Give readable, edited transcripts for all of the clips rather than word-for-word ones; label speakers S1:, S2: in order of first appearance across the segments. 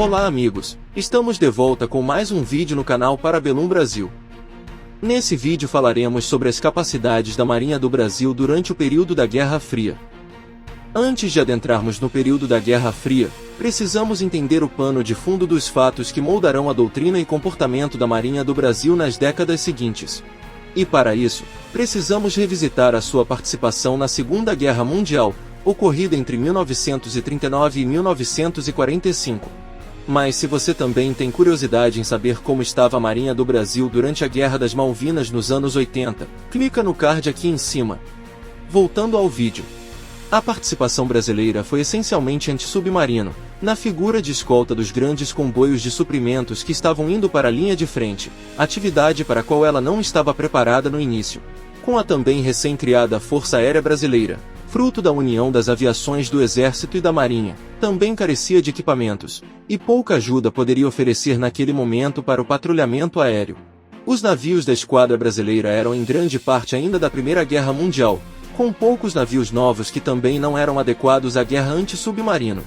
S1: Olá amigos, estamos de volta com mais um vídeo no canal Parabellum Brasil. Nesse vídeo falaremos sobre as capacidades da Marinha do Brasil durante o período da Guerra Fria. Antes de adentrarmos no período da Guerra Fria, precisamos entender o pano de fundo dos fatos que moldarão a doutrina e comportamento da Marinha do Brasil nas décadas seguintes. E para isso, precisamos revisitar a sua participação na Segunda Guerra Mundial, ocorrida entre 1939 e 1945. Mas se você também tem curiosidade em saber como estava a Marinha do Brasil durante a Guerra das Malvinas nos anos 80, clica no card aqui em cima. Voltando ao vídeo. A participação brasileira foi essencialmente antissubmarino, na figura de escolta dos grandes comboios de suprimentos que estavam indo para a linha de frente, atividade para a qual ela não estava preparada no início. Com a também recém-criada Força Aérea Brasileira, fruto da união das aviações do Exército e da Marinha, também carecia de equipamentos, e pouca ajuda poderia oferecer naquele momento para o patrulhamento aéreo. Os navios da Esquadra Brasileira eram em grande parte ainda da Primeira Guerra Mundial, com poucos navios novos que também não eram adequados à guerra anti-submarino.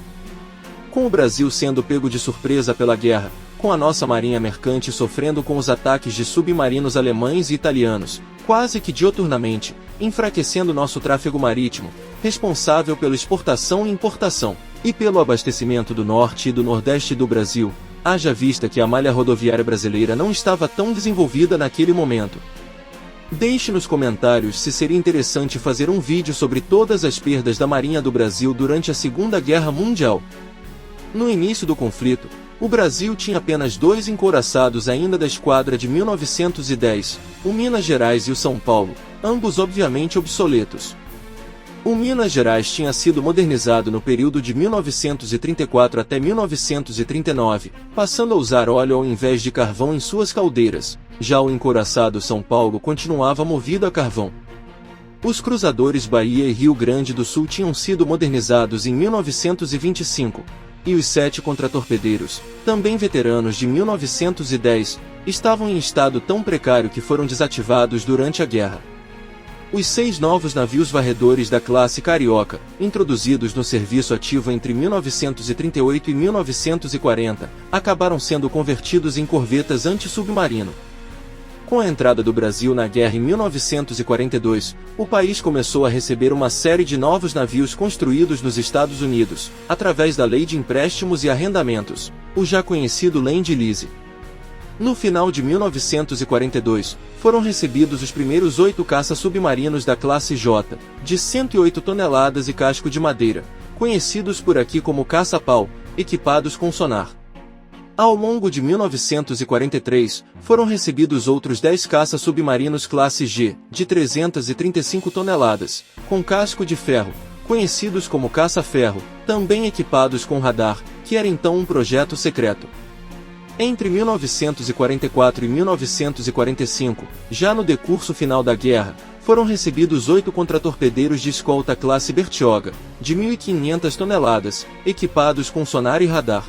S1: Com o Brasil sendo pego de surpresa pela guerra, com a nossa marinha mercante sofrendo com os ataques de submarinos alemães e italianos, quase que dioturnamente, enfraquecendo nosso tráfego marítimo, responsável pela exportação e importação, e pelo abastecimento do norte e do nordeste do Brasil, haja vista que a malha rodoviária brasileira não estava tão desenvolvida naquele momento. Deixe nos comentários se seria interessante fazer um vídeo sobre todas as perdas da Marinha do Brasil durante a Segunda Guerra Mundial. No início do conflito, o Brasil tinha apenas 2 encouraçados ainda da esquadra de 1910, o Minas Gerais e o São Paulo, ambos obviamente obsoletos. O Minas Gerais tinha sido modernizado no período de 1934 até 1939, passando a usar óleo ao invés de carvão em suas caldeiras, já o encouraçado São Paulo continuava movido a carvão. Os cruzadores Bahia e Rio Grande do Sul tinham sido modernizados em 1925, e os 7 contratorpedeiros, também veteranos de 1910, estavam em estado tão precário que foram desativados durante a guerra. Os 6 novos navios varredores da classe Carioca, introduzidos no serviço ativo entre 1938 e 1940, acabaram sendo convertidos em corvetas anti-submarino. Com a entrada do Brasil na guerra em 1942, o país começou a receber uma série de novos navios construídos nos Estados Unidos, através da Lei de Empréstimos e Arrendamentos, o já conhecido Lend-Lease. No final de 1942, foram recebidos os primeiros 8 caça-submarinos da classe J, de 108 toneladas e casco de madeira, conhecidos por aqui como caça-pau, equipados com sonar. Ao longo de 1943, foram recebidos outros 10 caça-submarinos classe G, de 335 toneladas, com casco de ferro, conhecidos como caça-ferro, também equipados com radar, que era então um projeto secreto. Entre 1944 e 1945, já no decurso final da guerra, foram recebidos 8 contratorpedeiros de escolta classe Bertioga, de 1.500 toneladas, equipados com sonar e radar.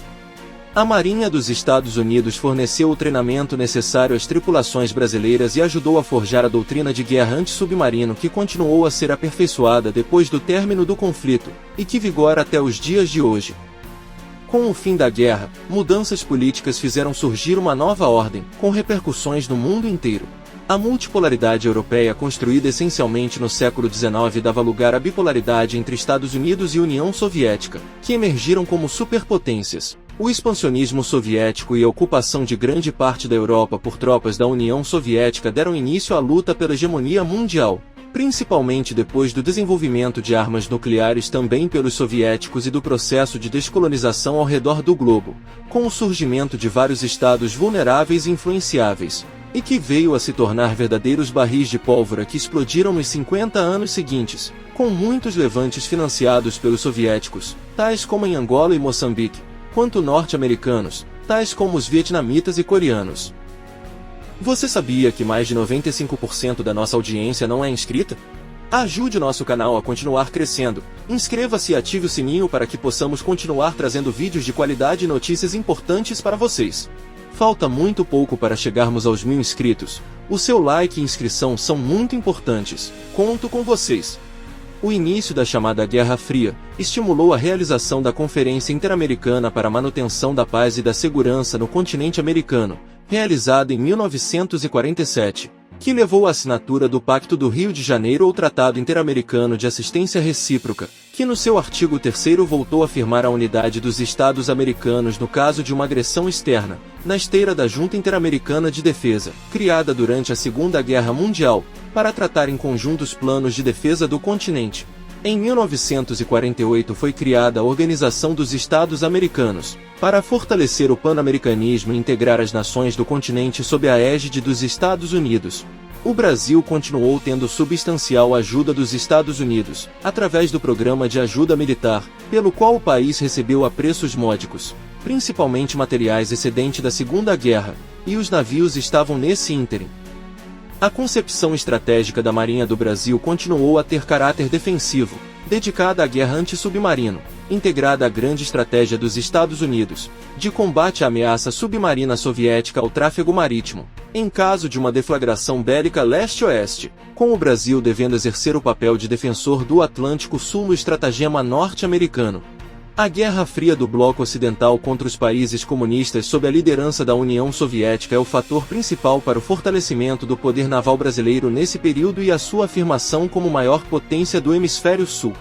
S1: A Marinha dos Estados Unidos forneceu o treinamento necessário às tripulações brasileiras e ajudou a forjar a doutrina de guerra anti-submarino que continuou a ser aperfeiçoada depois do término do conflito, e que vigora até os dias de hoje. Com o fim da guerra, mudanças políticas fizeram surgir uma nova ordem, com repercussões no mundo inteiro. A multipolaridade europeia, construída essencialmente no século XIX, dava lugar à bipolaridade entre Estados Unidos e União Soviética, que emergiram como superpotências. O expansionismo soviético e a ocupação de grande parte da Europa por tropas da União Soviética deram início à luta pela hegemonia mundial, principalmente depois do desenvolvimento de armas nucleares também pelos soviéticos e do processo de descolonização ao redor do globo, com o surgimento de vários estados vulneráveis e influenciáveis, e que veio a se tornar verdadeiros barris de pólvora que explodiram nos 50 anos seguintes, com muitos levantes financiados pelos soviéticos, tais como em Angola e Moçambique, quanto norte-americanos, tais como os vietnamitas e coreanos. Você sabia que mais de 95% da nossa audiência não é inscrita? Ajude o nosso canal a continuar crescendo, inscreva-se e ative o sininho para que possamos continuar trazendo vídeos de qualidade e notícias importantes para vocês. Falta muito pouco para chegarmos aos 1000 inscritos, o seu like e inscrição são muito importantes, conto com vocês. O início da chamada Guerra Fria estimulou a realização da Conferência Interamericana para a Manutenção da Paz e da Segurança no continente americano, realizada em 1947, que levou à assinatura do Pacto do Rio de Janeiro ou Tratado Interamericano de Assistência Recíproca, que no seu artigo 3º voltou a afirmar a unidade dos Estados americanos no caso de uma agressão externa, na esteira da Junta Interamericana de Defesa, criada durante a Segunda Guerra Mundial, para tratar em conjunto os planos de defesa do continente. Em 1948 foi criada a Organização dos Estados Americanos, para fortalecer o pan-americanismo e integrar as nações do continente sob a égide dos Estados Unidos. O Brasil continuou tendo substancial ajuda dos Estados Unidos, através do Programa de Ajuda Militar, pelo qual o país recebeu a preços módicos, principalmente materiais excedente da Segunda Guerra, e os navios estavam nesse ínterim. A concepção estratégica da Marinha do Brasil continuou a ter caráter defensivo, dedicada à guerra anti-submarino, integrada à grande estratégia dos Estados Unidos, de combate à ameaça submarina soviética ao tráfego marítimo, em caso de uma deflagração bélica leste-oeste, com o Brasil devendo exercer o papel de defensor do Atlântico Sul no estratagema norte-americano. A Guerra Fria do Bloco Ocidental contra os países comunistas sob a liderança da União Soviética é o fator principal para o fortalecimento do poder naval brasileiro nesse período e a sua afirmação como maior potência do Hemisfério Sul.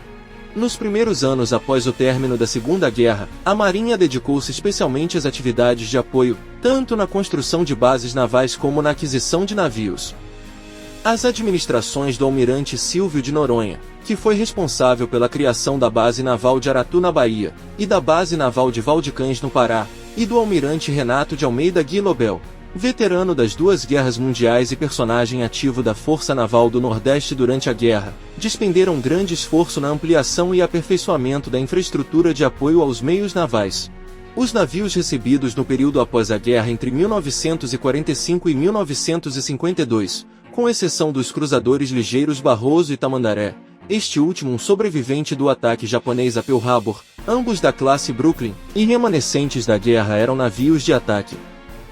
S1: Nos primeiros anos após o término da Segunda Guerra, a Marinha dedicou-se especialmente às atividades de apoio, tanto na construção de bases navais como na aquisição de navios. As administrações do almirante Silvio de Noronha, que foi responsável pela criação da Base Naval de Aratu na Bahia, e da Base Naval de Valdecães no Pará, e do almirante Renato de Almeida Guilobel, veterano das duas guerras mundiais e personagem ativo da Força Naval do Nordeste durante a guerra, despenderam grande esforço na ampliação e aperfeiçoamento da infraestrutura de apoio aos meios navais. Os navios recebidos no período após a guerra entre 1945 e 1952, com exceção dos cruzadores ligeiros Barroso e Tamandaré, este último um sobrevivente do ataque japonês a Pearl Harbor, ambos da classe Brooklyn, e remanescentes da guerra eram navios de ataque.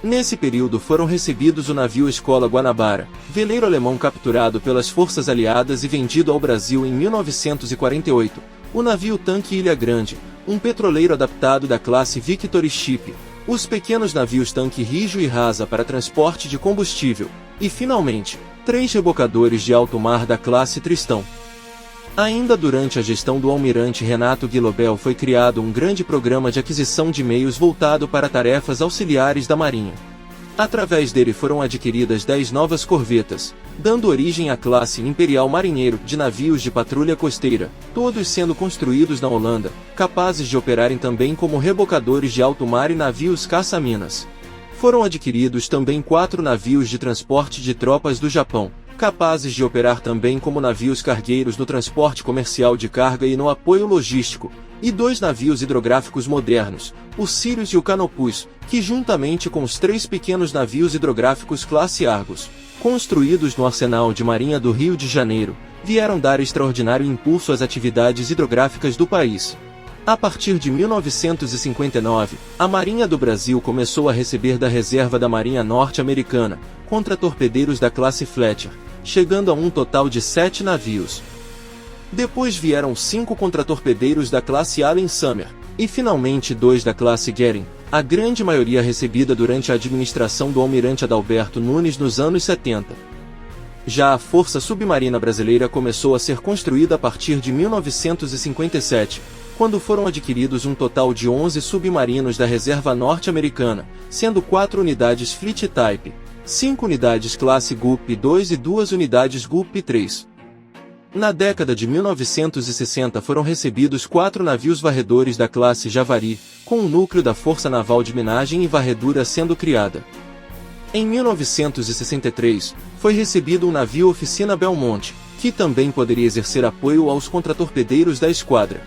S1: Nesse período foram recebidos o navio Escola Guanabara, veleiro alemão capturado pelas forças aliadas e vendido ao Brasil em 1948, o navio tanque Ilha Grande, um petroleiro adaptado da classe Victory Ship, os pequenos navios tanque Rijo e Rasa para transporte de combustível, e finalmente, 3 rebocadores de alto mar da classe Tristão. Ainda durante a gestão do almirante Renato Guilobel foi criado um grande programa de aquisição de meios voltado para tarefas auxiliares da Marinha. Através dele foram adquiridas 10 novas corvetas, dando origem à classe Imperial Marinheiro de navios de patrulha costeira, todos sendo construídos na Holanda, capazes de operarem também como rebocadores de alto mar e navios caça-minas. Foram adquiridos também 4 navios de transporte de tropas do Japão, capazes de operar também como navios cargueiros no transporte comercial de carga e no apoio logístico, e 2 navios hidrográficos modernos, o Sirius e o Canopus, que juntamente com os 3 pequenos navios hidrográficos classe Argos, construídos no Arsenal de Marinha do Rio de Janeiro, vieram dar extraordinário impulso às atividades hidrográficas do país. A partir de 1959, a Marinha do Brasil começou a receber da reserva da Marinha norte-americana, contratorpedeiros da classe Fletcher, chegando a um total de 7 navios. Depois vieram 5 contratorpedeiros da classe Allen Summer, e finalmente 2 da classe Guerin, a grande maioria recebida durante a administração do almirante Adalberto Nunes nos anos 70. Já a Força Submarina Brasileira começou a ser construída a partir de 1957, quando foram adquiridos um total de 11 submarinos da reserva norte-americana, sendo 4 unidades Fleet Type, 5 unidades classe GUP-2 e 2 unidades GUP-3. Na década de 1960 foram recebidos 4 navios varredores da classe Javari, com um núcleo da Força Naval de Minagem e Varredura sendo criada. Em 1963, foi recebido um navio Oficina Belmonte, que também poderia exercer apoio aos contratorpedeiros da esquadra.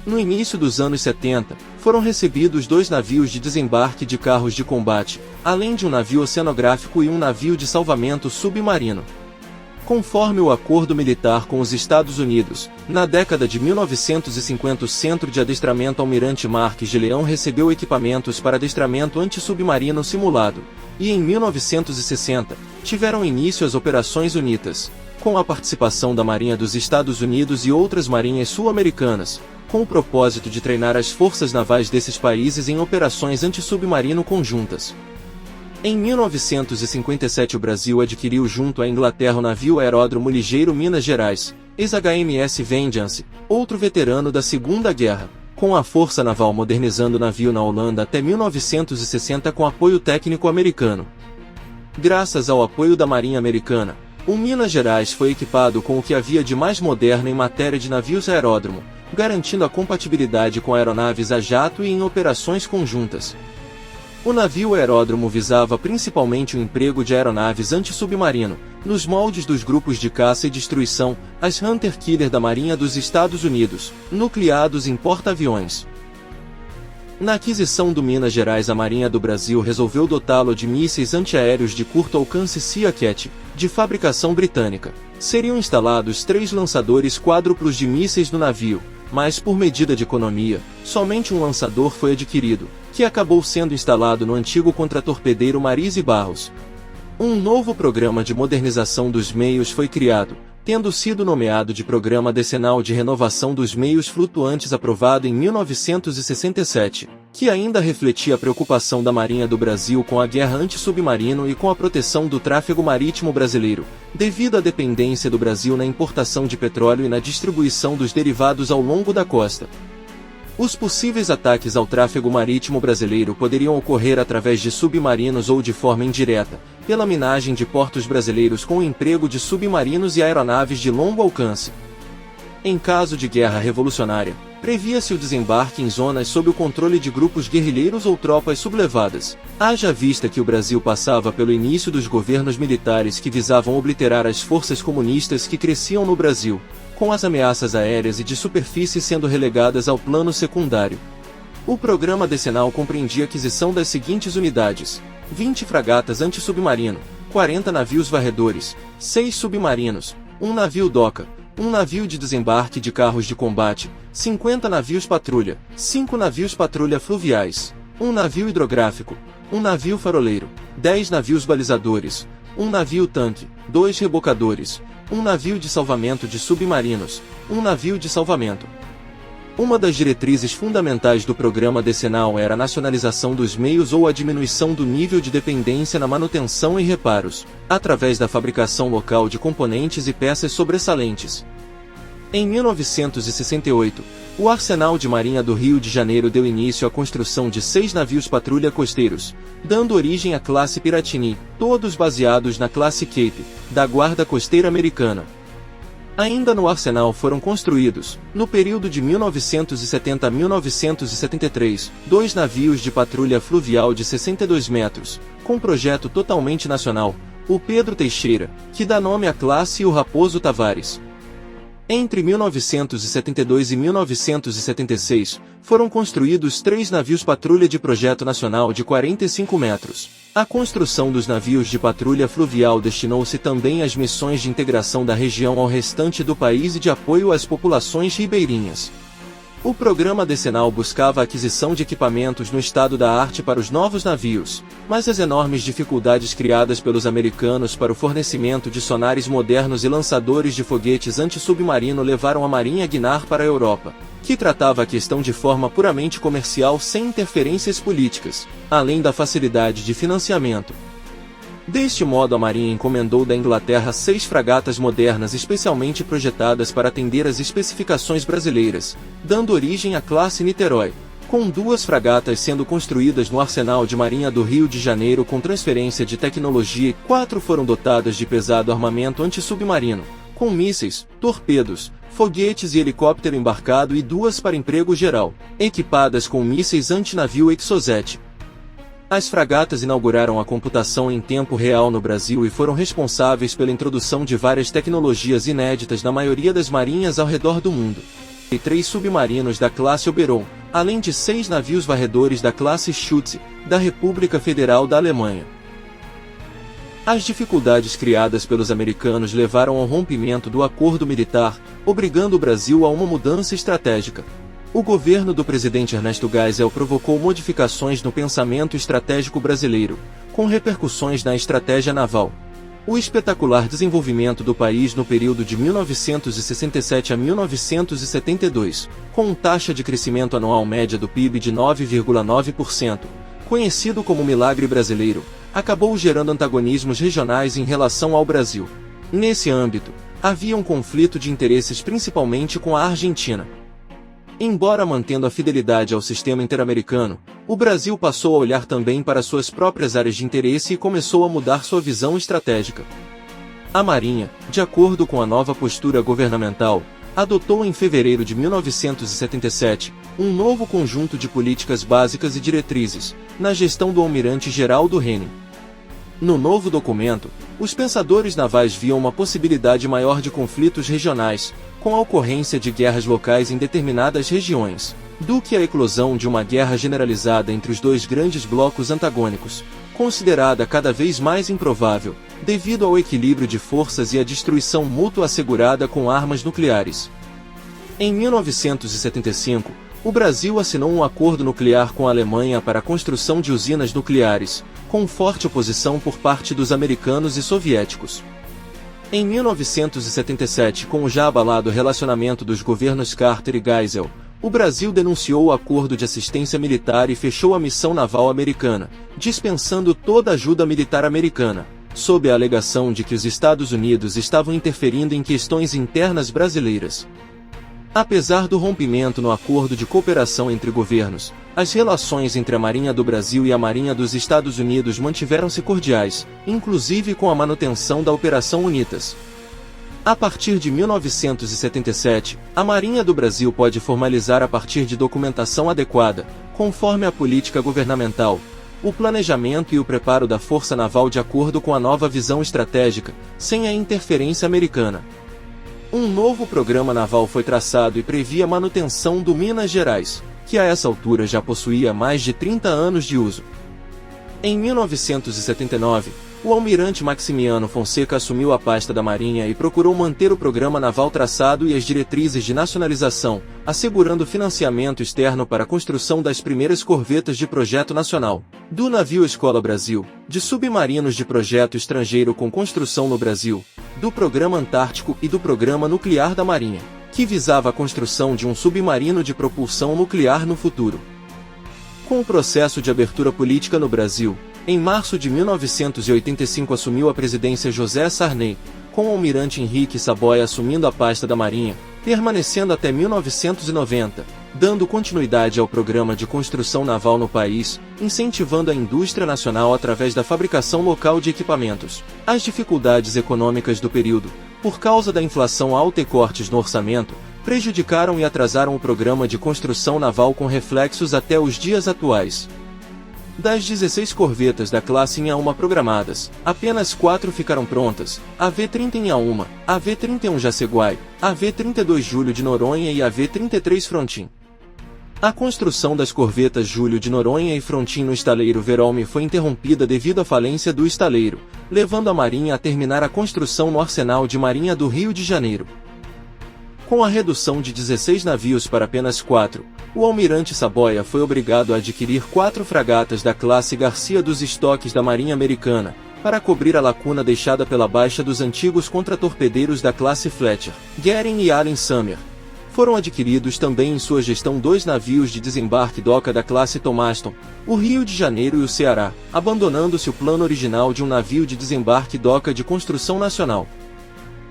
S1: No início dos anos 70, foram recebidos 2 navios de desembarque de carros de combate, além de um navio oceanográfico e um navio de salvamento submarino. Conforme o acordo militar com os Estados Unidos, na década de 1950 o Centro de Adestramento Almirante Marques de Leão recebeu equipamentos para adestramento antissubmarino simulado, e em 1960, tiveram início as Operações Unitas, com a participação da Marinha dos Estados Unidos e outras marinhas sul-americanas, com o propósito de treinar as forças navais desses países em operações antissubmarino conjuntas. Em 1957 o Brasil adquiriu junto à Inglaterra o navio aeródromo ligeiro Minas Gerais, ex-HMS Vengeance, outro veterano da Segunda Guerra, com a força naval modernizando o navio na Holanda até 1960 com apoio técnico americano. Graças ao apoio da Marinha Americana, o Minas Gerais foi equipado com o que havia de mais moderno em matéria de navios aeródromo, garantindo a compatibilidade com aeronaves a jato e em operações conjuntas. O navio aeródromo visava principalmente o emprego de aeronaves antissubmarino, nos moldes dos grupos de caça e destruição, as Hunter-Killer da Marinha dos Estados Unidos, nucleados em porta-aviões. Na aquisição do Minas Gerais, a Marinha do Brasil resolveu dotá-lo de mísseis antiaéreos de curto alcance Sea-Cat, de fabricação britânica. Seriam instalados 3 lançadores quádruplos de mísseis no navio, mas por medida de economia, somente um lançador foi adquirido, que acabou sendo instalado no antigo contratorpedeiro Marise Barros. Um novo programa de modernização dos meios foi criado, tendo sido nomeado de Programa Decenal de Renovação dos Meios Flutuantes aprovado em 1967, que ainda refletia a preocupação da Marinha do Brasil com a guerra antissubmarino e com a proteção do tráfego marítimo brasileiro, devido à dependência do Brasil na importação de petróleo e na distribuição dos derivados ao longo da costa. Os possíveis ataques ao tráfego marítimo brasileiro poderiam ocorrer através de submarinos ou de forma indireta, pela minagem de portos brasileiros com o emprego de submarinos e aeronaves de longo alcance. Em caso de guerra revolucionária, previa-se o desembarque em zonas sob o controle de grupos guerrilheiros ou tropas sublevadas, haja vista que o Brasil passava pelo início dos governos militares que visavam obliterar as forças comunistas que cresciam no Brasil, com as ameaças aéreas e de superfície sendo relegadas ao plano secundário. O programa decenal compreendia a aquisição das seguintes unidades: 20 fragatas antissubmarino, 40 navios varredores, 6 submarinos, 1 navio doca, 1 navio de desembarque de carros de combate, 50 navios patrulha, 5 navios patrulha fluviais, 1 navio hidrográfico, 1 navio faroleiro, 10 navios balizadores, 1 navio tanque, 2 rebocadores, 1 navio de salvamento de submarinos, 1 navio de salvamento. Uma das diretrizes fundamentais do programa decenal era a nacionalização dos meios ou a diminuição do nível de dependência na manutenção e reparos, através da fabricação local de componentes e peças sobressalentes. Em 1968, o Arsenal de Marinha do Rio de Janeiro deu início à construção de 6 navios patrulha costeiros, dando origem à classe Piratini, todos baseados na classe Cape, da Guarda Costeira Americana. Ainda no arsenal foram construídos, no período de 1970 a 1973, 2 navios de patrulha fluvial de 62 metros, com projeto totalmente nacional, o Pedro Teixeira, que dá nome à classe, e o Raposo Tavares. Entre 1972 e 1976, foram construídos 3 navios patrulha de projeto nacional de 45 metros. A construção dos navios de patrulha fluvial destinou-se também às missões de integração da região ao restante do país e de apoio às populações ribeirinhas. O programa decenal buscava a aquisição de equipamentos no estado da arte para os novos navios, mas as enormes dificuldades criadas pelos americanos para o fornecimento de sonares modernos e lançadores de foguetes antissubmarino levaram a Marinha a guinar para a Europa, que tratava a questão de forma puramente comercial sem interferências políticas, além da facilidade de financiamento. Deste modo, a Marinha encomendou da Inglaterra 6 fragatas modernas especialmente projetadas para atender às especificações brasileiras, dando origem à classe Niterói, com 2 fragatas sendo construídas no Arsenal de Marinha do Rio de Janeiro com transferência de tecnologia e 4 foram dotadas de pesado armamento antissubmarino, com mísseis, torpedos, foguetes e helicóptero embarcado e 2 para emprego geral, equipadas com mísseis antinavio Exocet. As fragatas inauguraram a computação em tempo real no Brasil e foram responsáveis pela introdução de várias tecnologias inéditas na maioria das marinhas ao redor do mundo. E 3 submarinos da classe Oberon, além de 6 navios varredores da classe Schütze, da República Federal da Alemanha. As dificuldades criadas pelos americanos levaram ao rompimento do acordo militar, obrigando o Brasil a uma mudança estratégica. O governo do presidente Ernesto Geisel provocou modificações no pensamento estratégico brasileiro, com repercussões na estratégia naval. O espetacular desenvolvimento do país no período de 1967 a 1972, com taxa de crescimento anual média do PIB de 9,9%, conhecido como Milagre Brasileiro, acabou gerando antagonismos regionais em relação ao Brasil. Nesse âmbito, havia um conflito de interesses principalmente com a Argentina. Embora mantendo a fidelidade ao sistema interamericano, o Brasil passou a olhar também para suas próprias áreas de interesse e começou a mudar sua visão estratégica. A Marinha, de acordo com a nova postura governamental, adotou em fevereiro de 1977, um novo conjunto de políticas básicas e diretrizes, na gestão do Almirante Geraldo Henning. No novo documento, os pensadores navais viam uma possibilidade maior de conflitos regionais, com a ocorrência de guerras locais em determinadas regiões, do que a eclosão de uma guerra generalizada entre os dois grandes blocos antagônicos, considerada cada vez mais improvável, devido ao equilíbrio de forças e à destruição mútua assegurada com armas nucleares. Em 1975, o Brasil assinou um acordo nuclear com a Alemanha para a construção de usinas nucleares, com forte oposição por parte dos americanos e soviéticos. Em 1977, com o já abalado relacionamento dos governos Carter e Geisel, o Brasil denunciou o acordo de assistência militar e fechou a missão naval americana, dispensando toda ajuda militar americana, sob a alegação de que os Estados Unidos estavam interferindo em questões internas brasileiras. Apesar do rompimento no acordo de cooperação entre governos, as relações entre a Marinha do Brasil e a Marinha dos Estados Unidos mantiveram-se cordiais, inclusive com a manutenção da Operação UNITAS. A partir de 1977, a Marinha do Brasil pode formalizar a partir de documentação adequada, conforme a política governamental, o planejamento e o preparo da Força Naval de acordo com a nova visão estratégica, sem a interferência americana. Um novo programa naval foi traçado e previa a manutenção do Minas Gerais, que a essa altura já possuía mais de 30 anos de uso. Em 1979, o almirante Maximiano Fonseca assumiu a pasta da Marinha e procurou manter o programa naval traçado e as diretrizes de nacionalização, assegurando financiamento externo para a construção das primeiras corvetas de projeto nacional, do navio Escola Brasil, de submarinos de projeto estrangeiro com construção no Brasil, do Programa Antártico e do Programa Nuclear da Marinha, que visava a construção de um submarino de propulsão nuclear no futuro. Com o processo de abertura política no Brasil, em março de 1985 assumiu a presidência José Sarney, com o almirante Henrique Saboia assumindo a pasta da Marinha, permanecendo até 1990, dando continuidade ao programa de construção naval no país, incentivando a indústria nacional através da fabricação local de equipamentos. As dificuldades econômicas do período, por causa da inflação alta e cortes no orçamento, prejudicaram e atrasaram o programa de construção naval com reflexos até os dias atuais. Das 16 corvetas da classe em A1 programadas, apenas 4 ficaram prontas, a V-30 em A1, a V-31 Jaceguai, a V-32 Júlio de Noronha e a V-33 Frontin. A construção das corvetas Júlio de Noronha e Frontin no estaleiro Verolme foi interrompida devido à falência do estaleiro, levando a Marinha a terminar a construção no Arsenal de Marinha do Rio de Janeiro. Com a redução de 16 navios para apenas 4, o almirante Saboia foi obrigado a adquirir 4 fragatas da classe Garcia dos estoques da Marinha Americana, para cobrir a lacuna deixada pela baixa dos antigos contratorpedeiros da classe Fletcher, Goering e Allen Summer. Foram adquiridos também em sua gestão 2 navios de desembarque doca da classe Thomaston, o Rio de Janeiro e o Ceará, abandonando-se o plano original de um navio de desembarque doca de construção nacional.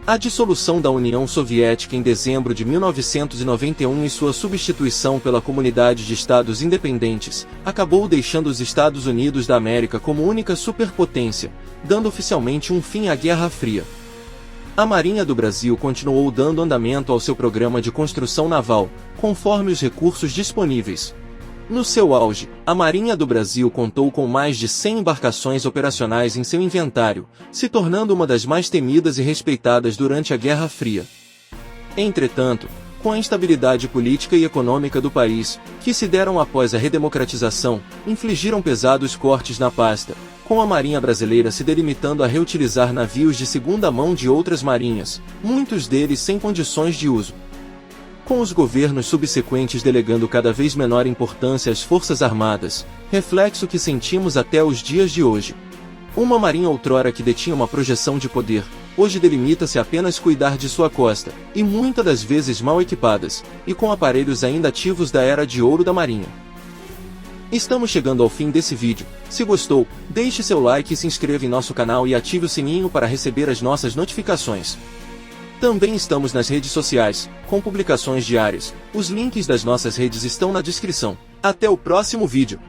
S1: A dissolução da União Soviética em dezembro de 1991 e sua substituição pela Comunidade de Estados Independentes, acabou deixando os Estados Unidos da América como única superpotência, dando oficialmente um fim à Guerra Fria. A Marinha do Brasil continuou dando andamento ao seu programa de construção naval, conforme os recursos disponíveis. No seu auge, a Marinha do Brasil contou com mais de 100 embarcações operacionais em seu inventário, se tornando uma das mais temidas e respeitadas durante a Guerra Fria. Entretanto, com a instabilidade política e econômica do país, que se deram após a redemocratização, infligiram pesados cortes na pasta, com a Marinha brasileira se delimitando a reutilizar navios de segunda mão de outras marinhas, muitos deles sem condições de uso. Com os governos subsequentes delegando cada vez menor importância às Forças Armadas, reflexo que sentimos até os dias de hoje. Uma marinha outrora que detinha uma projeção de poder, hoje delimita-se a apenas cuidar de sua costa, e muitas das vezes mal equipadas, e com aparelhos ainda ativos da era de ouro da marinha. Estamos chegando ao fim desse vídeo. Se gostou, deixe seu like e se inscreva em nosso canal e ative o sininho para receber as nossas notificações. Também estamos nas redes sociais, com publicações diárias. Os links das nossas redes estão na descrição. Até o próximo vídeo.